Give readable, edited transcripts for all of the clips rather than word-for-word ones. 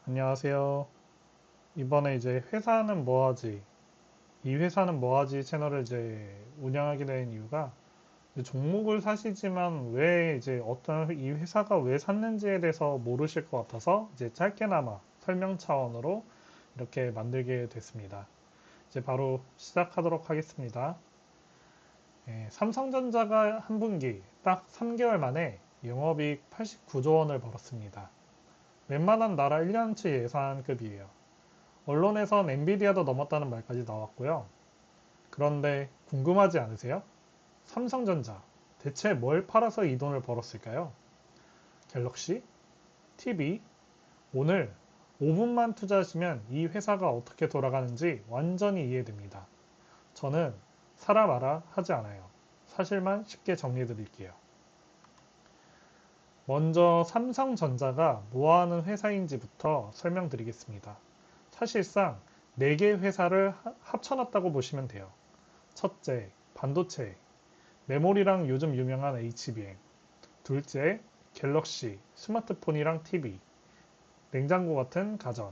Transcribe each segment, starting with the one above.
안녕하세요. 이번에 이제 회사는 뭐하지? 이 회사는 뭐하지 채널을 이제 운영하게 된 이유가 이제 종목을 사시지만 왜 이제 어떤 이 회사가 왜 샀는지에 대해서 모르실 것 같아서 이제 짧게나마 설명 차원으로 이렇게 만들게 됐습니다. 이제 바로 시작하도록 하겠습니다. 삼성전자가 한 분기 딱 3개월 만에 영업이익 89조 원을 벌었습니다. 웬만한 나라 1년치 예산급이에요. 언론에선 엔비디아도 넘었다는 말까지 나왔고요. 그런데 궁금하지 않으세요? 삼성전자 대체 뭘 팔아서 이 돈을 벌었을까요? 갤럭시, TV, 오늘 5분만 투자하시면 이 회사가 어떻게 돌아가는지 완전히 이해됩니다. 저는 사라 마라 하지 않아요. 사실만 쉽게 정리해 드릴게요. 먼저 삼성전자가 뭐하는 회사인지부터 설명드리겠습니다. 사실상 4개 회사를 합쳐놨다고 보시면 돼요. 첫째, 반도체, 메모리랑 요즘 유명한 HBM. 둘째, 갤럭시, 스마트폰이랑 TV, 냉장고 같은 가전.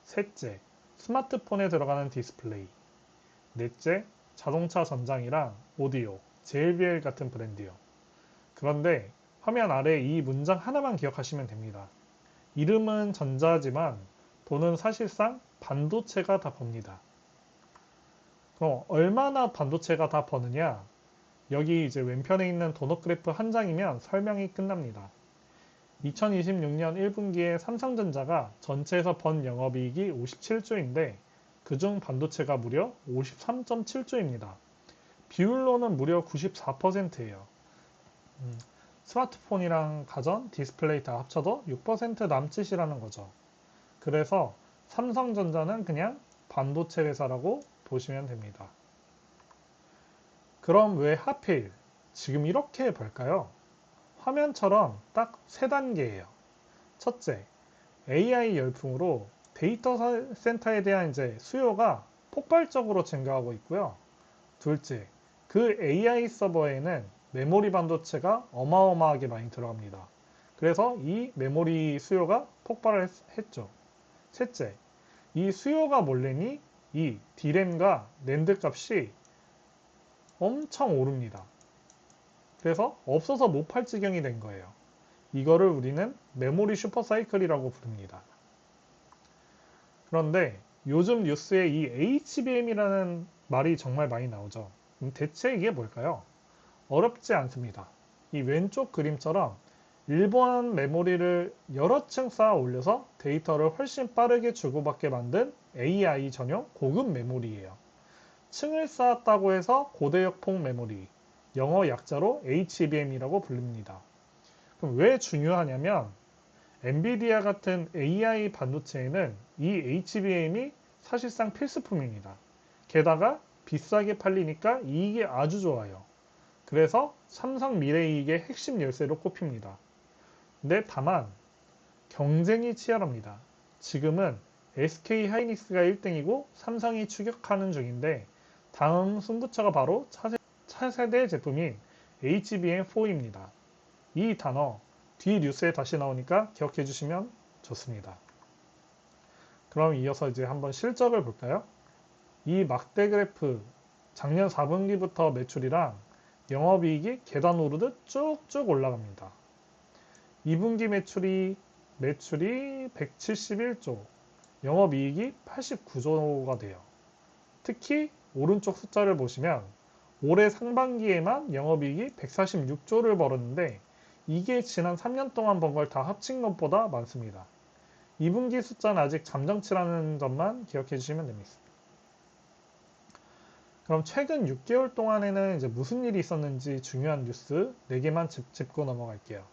셋째, 스마트폰에 들어가는 디스플레이. 넷째, 자동차 전장이랑 오디오, JBL 같은 브랜드요. 그런데 화면 아래 이 문장 하나만 기억하시면 됩니다. 이름은 전자지만 돈은 사실상 반도체가 다 법니다. 그럼 얼마나 반도체가 다 버느냐? 여기 이제 왼편에 있는 도넛 그래프 한 장이면 설명이 끝납니다. 2026년 1분기에 삼성전자가 전체에서 번 영업이익이 57조인데 그중 반도체가 무려 53.7조입니다. 비율로는 무려 94%예요. 스마트폰이랑 가전, 디스플레이 다 합쳐도 6% 남짓이라는 거죠. 그래서 삼성전자는 그냥 반도체 회사라고 보시면 됩니다. 그럼 왜 하필 지금 이렇게 벌까요? 화면처럼 딱 세 단계예요. 첫째, AI 열풍으로 데이터 센터에 대한 이제 수요가 폭발적으로 증가하고 있고요. 둘째, 그 AI 서버에는 메모리 반도체가 어마어마하게 많이 들어갑니다. 그래서 이 메모리 수요가 폭발을 했죠. 셋째, 이 수요가 몰래니 이 D램과 낸드 값이 엄청 오릅니다. 그래서 없어서 못 팔 지경이 된 거예요. 이거를 우리는 메모리 슈퍼사이클이라고 부릅니다. 그런데 요즘 뉴스에 이 HBM이라는 말이 정말 많이 나오죠. 대체 이게 뭘까요? 어렵지 않습니다. 이 왼쪽 그림처럼 일본 메모리를 여러 층 쌓아 올려서 데이터를 훨씬 빠르게 주고받게 만든 AI 전용 고급 메모리예요. 층을 쌓았다고 해서 고대역폭 메모리, 영어 약자로 HBM이라고 부릅니다. 그럼 왜 중요하냐면 엔비디아 같은 AI 반도체에는 이 HBM이 사실상 필수품입니다. 게다가 비싸게 팔리니까 이익이 아주 좋아요. 그래서 삼성 미래이익의 핵심 열쇠로 꼽힙니다. 근데 다만 경쟁이 치열합니다. 지금은 SK 하이닉스가 1등이고 삼성이 추격하는 중인데 다음 승부처가 바로 차세대 제품인 HBM4입니다. 이 단어 뒤 뉴스에 다시 나오니까 기억해 주시면 좋습니다. 그럼 이어서 이제 한번 실적을 볼까요? 이 막대 그래프 작년 4분기부터 매출이랑 영업이익이 계단 오르듯 쭉쭉 올라갑니다. 2분기 매출이 171조, 영업이익이 89조가 돼요. 특히 오른쪽 숫자를 보시면 올해 상반기에만 영업이익이 146조를 벌었는데 이게 지난 3년 동안 번 걸 다 합친 것보다 많습니다. 2분기 숫자는 아직 잠정치라는 점만 기억해 주시면 됩니다. 그럼 최근 6개월 동안에는 이제 무슨 일이 있었는지 중요한 뉴스 4개만 짚고 넘어갈게요.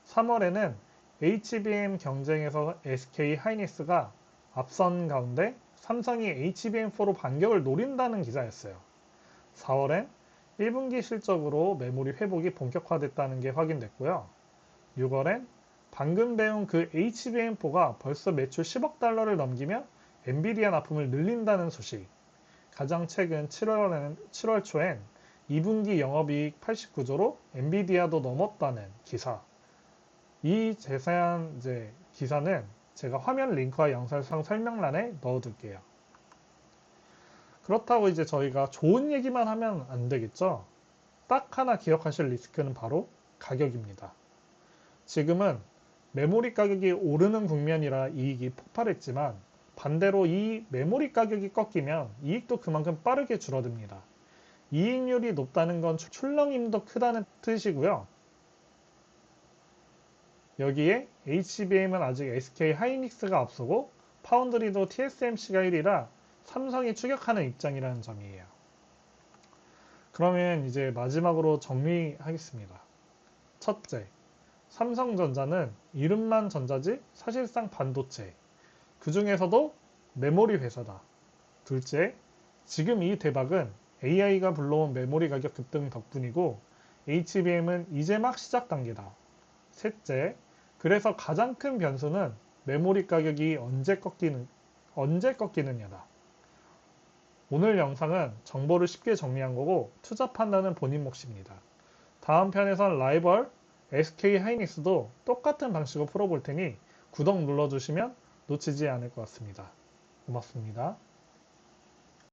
3월에는 HBM 경쟁에서 SK 하이닉스가 앞선 가운데 삼성이 HBM4로 반격을 노린다는 기사였어요. 4월엔 1분기 실적으로 메모리 회복이 본격화됐다는 게 확인됐고요. 6월엔 방금 배운 그 HBM4가 벌써 매출 10억 달러를 넘기며 엔비디아 납품을 늘린다는 소식. 가장 최근 7월 초엔 2분기 영업이익 89조로 엔비디아도 넘었다는 기사. 이 자세한 기사는 제가 화면 링크와 영상 설명란에 넣어둘게요. 그렇다고 이제 저희가 좋은 얘기만 하면 안 되겠죠? 딱 하나 기억하실 리스크는 바로 가격입니다. 지금은 메모리 가격이 오르는 국면이라 이익이 폭발했지만 반대로 이 메모리 가격이 꺾이면 이익도 그만큼 빠르게 줄어듭니다. 이익률이 높다는 건 출렁임도 크다는 뜻이고요. 여기에 HBM은 아직 SK 하이닉스가 앞서고 파운드리도 TSMC가 1위라 삼성이 추격하는 입장이라는 점이에요. 그러면 이제 마지막으로 정리하겠습니다. 첫째, 삼성전자는 이름만 전자지 사실상 반도체, 그 중에서도 메모리 회사다. 둘째, 지금 이 대박은 AI가 불러온 메모리 가격 급등 덕분이고 HBM은 이제 막 시작 단계다. 셋째, 그래서 가장 큰 변수는 메모리 가격이 언제 꺾이느냐다. 오늘 영상은 정보를 쉽게 정리한 거고 투자 판단은 본인 몫입니다. 다음 편에선 라이벌 SK 하이닉스도 똑같은 방식으로 풀어볼 테니 구독 눌러주시면 놓치지 않을 것 같습니다. 고맙습니다.